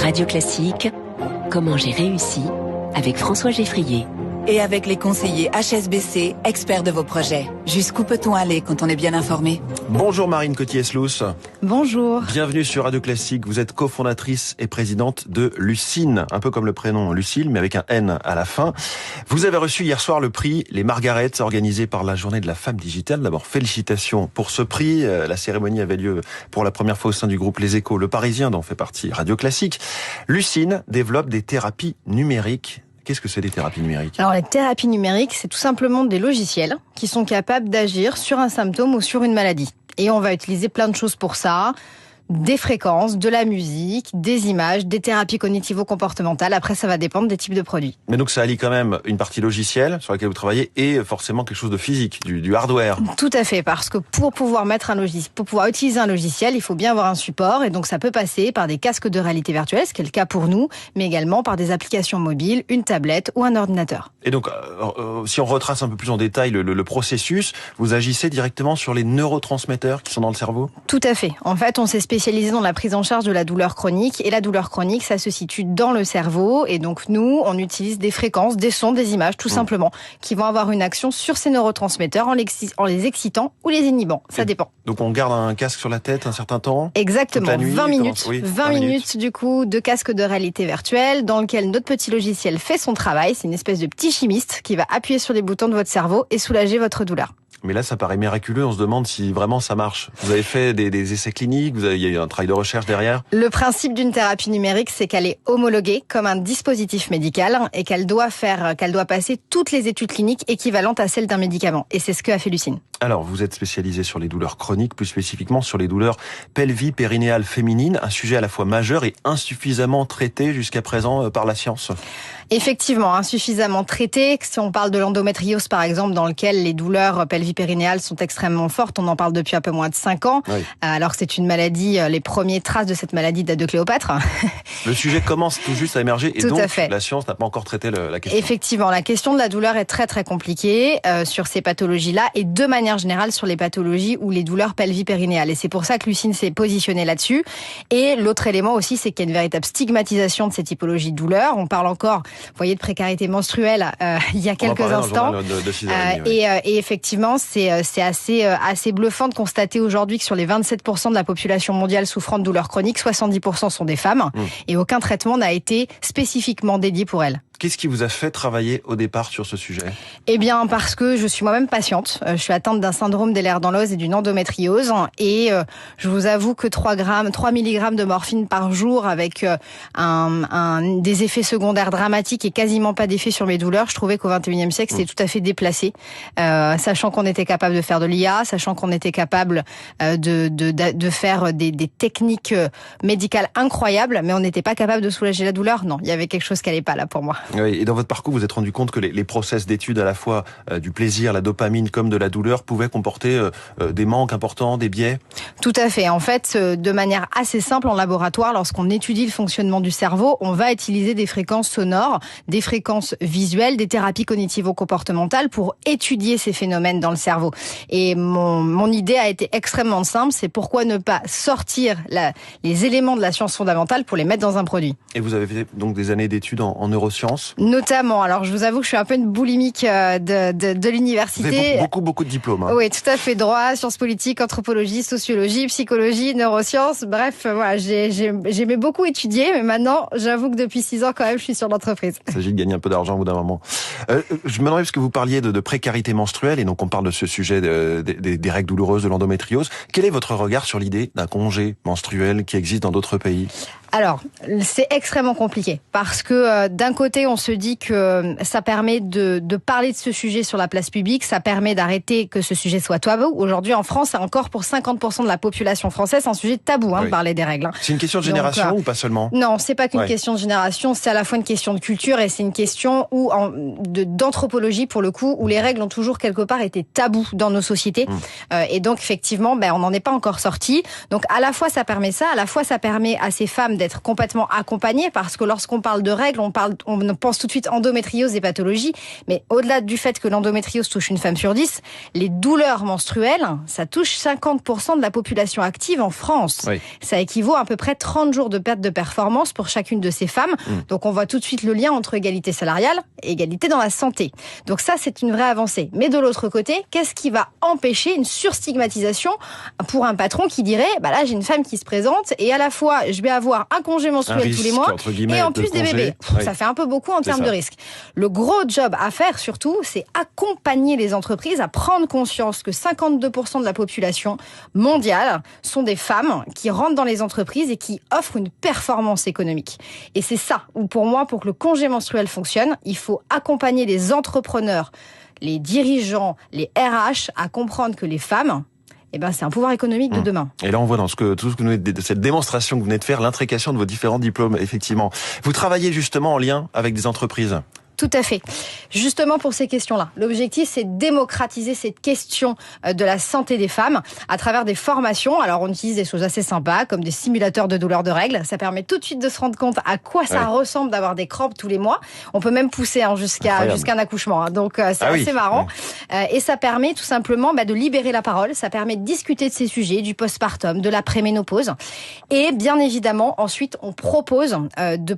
Radio Classique, Comment j'ai réussi avec François Geffrier. Et avec les conseillers HSBC, experts de vos projets. Jusqu'où peut-on aller quand on est bien informé ? Bonjour Marine Coty-Eslous. Bonjour. Bienvenue sur Radio Classique. Vous êtes cofondatrice et présidente de Lucine, un peu comme le prénom Lucille, mais avec un N à la fin. Vous avez reçu hier soir le prix Les Margarettes, organisé par la Journée de la Femme Digitale. D'abord, félicitations pour ce prix. La cérémonie avait lieu pour la première fois au sein du groupe Les Échos, Le Parisien, dont fait partie Radio Classique. Lucine développe des thérapies numériques. Qu'est-ce que c'est des thérapies numériques ? Alors les thérapies numériques, c'est tout simplement des logiciels qui sont capables d'agir sur un symptôme ou sur une maladie. Et on va utiliser plein de choses pour ça. Des fréquences, de la musique, des images, des thérapies cognitivo-comportementales. Après, ça va dépendre des types de produits. Mais donc ça allie quand même une partie logicielle sur laquelle vous travaillez et forcément quelque chose de physique, du hardware. Tout à fait, parce que pour pouvoir utiliser un logiciel, il faut bien avoir un support. Et donc ça peut passer par des casques de réalité virtuelle, ce qui est le cas pour nous, mais également par des applications mobiles, une tablette ou un ordinateur. Et donc, si on retrace un peu plus en détail le processus, vous agissez directement sur les neurotransmetteurs qui sont dans le cerveau ? Tout à fait. En fait, on s'est spécialisé dans la prise en charge de la douleur chronique. Et la douleur chronique, ça se situe dans le cerveau. Et donc, nous, on utilise des fréquences, des sons, des images, tout simplement, qui vont avoir une action sur ces neurotransmetteurs en les excitant ou les inhibant. Ça dépend. Donc, on garde un casque sur la tête un certain temps ? Exactement. Toute la nuit, 20 minutes. Oui, 20 minutes, du coup, de casque de réalité virtuelle dans lequel notre petit logiciel fait son travail. C'est une espèce de petit chimiste qui va appuyer sur les boutons de votre cerveau et soulager votre douleur. Mais là, ça paraît miraculeux. On se demande si vraiment ça marche. Vous avez fait des essais cliniques, il y a eu un travail de recherche derrière. Le principe d'une thérapie numérique, c'est qu'elle est homologuée comme un dispositif médical et qu'elle doit passer toutes les études cliniques équivalentes à celles d'un médicament. Et c'est ce que a fait Lucine. Alors, vous êtes spécialisé sur les douleurs chroniques, plus spécifiquement sur les douleurs pelvipérinéales féminines, un sujet à la fois majeur et insuffisamment traité jusqu'à présent par la science. Effectivement, insuffisamment traité. Si on parle de l'endométriose, par exemple, dans lequel les douleurs pelvipérinéales sont extrêmement fortes, on en parle depuis un peu moins de 5 ans, oui. Alors que c'est une maladie, les premières traces de cette maladie datent de Cléopâtre. Le sujet commence tout juste à émerger et tout donc à fait. La science n'a pas encore traité la question. Effectivement, la question de la douleur est très très compliquée sur ces pathologies-là et de manière générale sur les pathologies ou les douleurs pelvipérinéales. Et c'est pour ça que Lucine s'est positionnée là-dessus. Et l'autre élément aussi, c'est qu'il y a une véritable stigmatisation de ces typologies de douleurs. On parle encore, vous voyez, de précarité menstruelle il y a quelques instants. Et effectivement, c'est assez bluffant de constater aujourd'hui que sur les 27% de la population mondiale souffrant de douleurs chroniques, 70% sont des femmes et aucun traitement n'a été spécifiquement dédié pour elles. Qu'est-ce qui vous a fait travailler au départ sur ce sujet ? Eh bien, parce que je suis moi-même patiente. Je suis atteinte d'un syndrome des lèvres dans l'os et d'une endométriose. Et je vous avoue que 3 mg de morphine par jour avec des effets secondaires dramatiques et quasiment pas d'effet sur mes douleurs, je trouvais qu'au XXIe siècle, c'était tout à fait déplacé. Sachant qu'on était capable de faire de l'IA, sachant qu'on était capable de faire des techniques médicales incroyables, mais on n'était pas capable de soulager la douleur. Non, il y avait quelque chose qui allait pas là pour moi. Oui, et dans votre parcours, vous vous êtes rendu compte que les process d'études à la fois du plaisir, la dopamine, comme de la douleur, pouvaient comporter des manques importants, des biais ? Tout à fait. En fait, de manière assez simple en laboratoire, lorsqu'on étudie le fonctionnement du cerveau, on va utiliser des fréquences sonores, des fréquences visuelles, des thérapies cognitivo-comportementales pour étudier ces phénomènes dans le cerveau. Et mon idée a été extrêmement simple, c'est pourquoi ne pas sortir les éléments de la science fondamentale pour les mettre dans un produit. Et vous avez fait donc des années d'études en neurosciences ? Notamment. Alors, je vous avoue que je suis un peu une boulimique de l'université. Vous avez beaucoup de diplômes. Hein. Oui, tout à fait. Droit, sciences politiques, anthropologie, sociologie, psychologie, neurosciences. Bref, voilà, j'aimais beaucoup étudier, mais maintenant, j'avoue que depuis 6 ans, quand même, je suis sur l'entreprise. Il s'agit de gagner un peu d'argent au bout d'un moment. Je me demandais, parce que vous parliez de précarité menstruelle, et donc on parle de ce sujet des règles douloureuses, de l'endométriose. Quel est votre regard sur l'idée d'un congé menstruel qui existe dans d'autres pays ? Alors, c'est extrêmement compliqué parce que d'un côté, on se dit que ça permet de parler de ce sujet sur la place publique, ça permet d'arrêter que ce sujet soit tabou. Aujourd'hui, en France, c'est encore pour 50% de la population française un sujet tabou de parler des règles. C'est une question de génération ou pas seulement ? Non, c'est pas qu'une question de génération, c'est à la fois une question de culture et c'est une question d'anthropologie pour le coup, où les règles ont toujours quelque part été tabous dans nos sociétés. Et donc, effectivement, on n'en est pas encore sorti. Donc, à la fois, ça permet ça, à la fois, ça permet à ces femmes d'être complètement accompagnées, parce que lorsqu'on parle de règles, on pense tout de suite endométriose et pathologie, mais au-delà du fait que l'endométriose touche une femme sur 10, les douleurs menstruelles, ça touche 50% de la population active en France. Oui. Ça équivaut à peu près 30 jours de perte de performance pour chacune de ces femmes. Donc on voit tout de suite le lien entre égalité salariale et égalité dans la santé. Donc ça, c'est une vraie avancée. Mais de l'autre côté, qu'est-ce qui va empêcher une surstigmatisation pour un patron qui dirait, bah là, j'ai une femme qui se présente et à la fois, je vais avoir un congé menstruel tous les mois et en plus des bébés. Oui. Ça fait un peu beaucoup en termes de risque. Le gros job à faire surtout, c'est accompagner les entreprises à prendre conscience que 52% de la population mondiale sont des femmes qui rentrent dans les entreprises et qui offrent une performance économique. Et c'est ça où, pour moi, pour que le congé menstruel fonctionne, il faut accompagner les entrepreneurs, les dirigeants, les RH à comprendre que les femmes, c'est un pouvoir économique de demain. Et là, on voit dans cette démonstration que vous venez de faire, l'intrication de vos différents diplômes, effectivement. Vous travaillez justement en lien avec des entreprises. Tout à fait. Justement pour ces questions-là. L'objectif, c'est de démocratiser cette question de la santé des femmes à travers des formations. Alors, on utilise des choses assez sympas, comme des simulateurs de douleurs de règles. Ça permet tout de suite de se rendre compte à quoi ça ressemble d'avoir des crampes tous les mois. On peut même pousser jusqu'à un accouchement. Donc, c'est assez marrant. Et ça permet tout simplement de libérer la parole. Ça permet de discuter de ces sujets, du postpartum, de la préménopause. Et bien évidemment, ensuite, on propose de